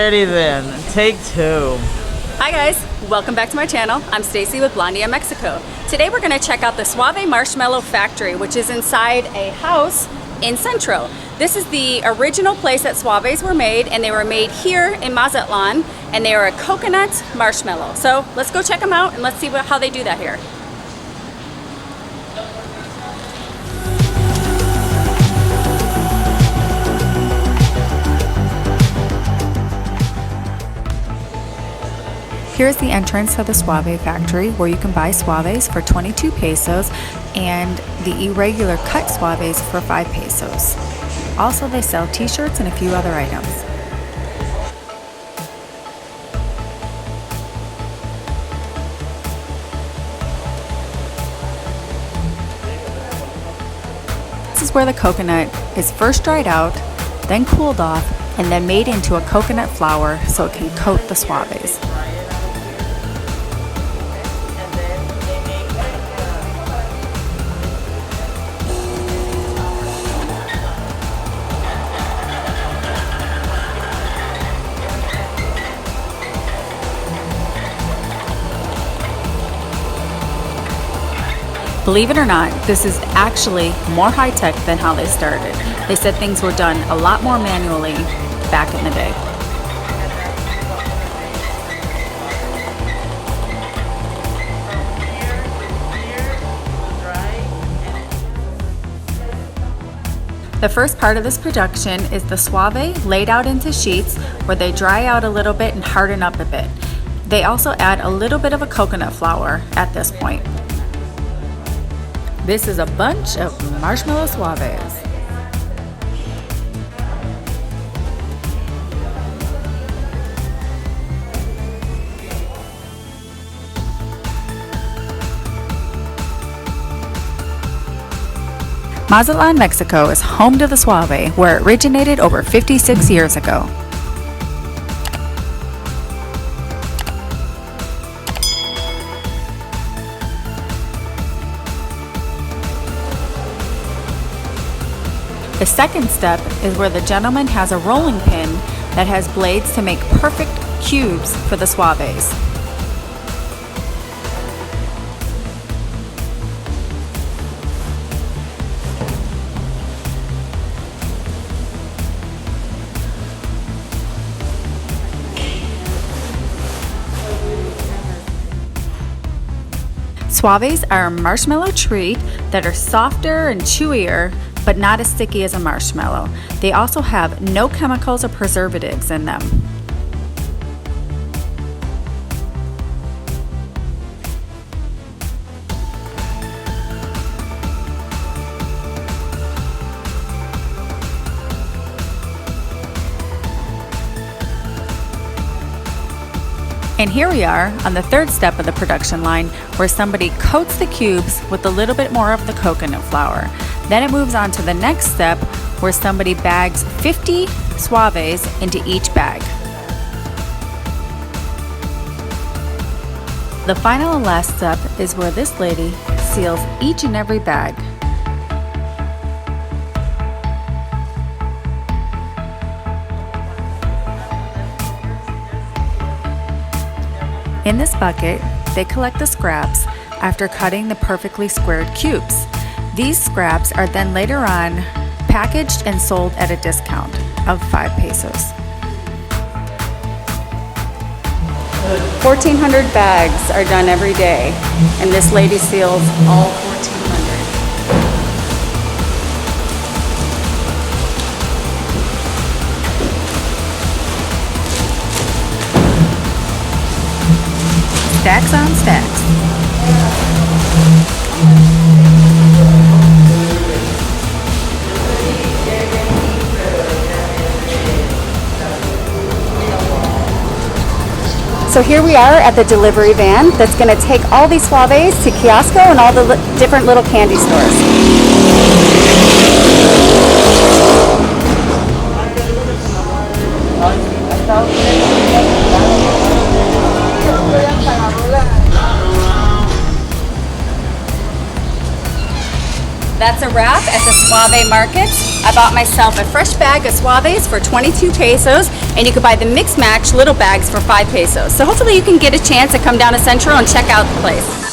Alrighty then, take two. Hi guys, welcome back to my channel. I'm Stacy with Blondie, Mexico. Today we're going to check out the Suave Marshmallow Factory, which is inside a house in Centro. This is the original place that Suaves were made, and they were made here in Mazatlan, and they are a coconut marshmallow. So let's go check them out and let's see how they do that here. Here's the entrance to the Suave Factory, where you can buy Suaves for 22 pesos and the irregular cut Suaves for 5 pesos. Also, they sell t-shirts and a few other items. This is where the coconut is first dried out, then cooled off, and then made into a coconut flour so it can coat the Suaves. Believe it or not, this is actually more high-tech than how they started. They said things were done a lot more manually back in the day. The first part of this production is the Suave laid out into sheets where they dry out a little bit and harden up a bit. They also add a little bit of a coconut flour at this point. This is a bunch of marshmallow Suaves. Mazatlan, Mexico is home to the Suave, where it originated over 56 years ago. The second step is where the gentleman has a rolling pin that has blades to make perfect cubes for the Suaves. Suaves are a marshmallow treat that are softer and chewier, but not as sticky as a marshmallow. They also have no chemicals or preservatives in them. And here we are on the third step of the production line, where somebody coats the cubes with a little bit more of the coconut flour. Then it moves on to the next step, where somebody bags 50 Suaves into each bag. The final and last step is where this lady seals each and every bag. In this bucket, they collect the scraps after cutting the perfectly squared cubes. These scraps are then later on packaged and sold at a discount of 5 pesos. 1,400 bags are done every day, and this lady seals all 1,400. Stacks on stacks. So here we are at the delivery van that's going to take all these Suaves to Kiosco and all the different little candy stores. That's a wrap at the Suave market. I bought myself a fresh bag of Suaves for 22 pesos, and you could buy the mix match little bags for 5 pesos. So hopefully you can get a chance to come down to Centro and check out the place.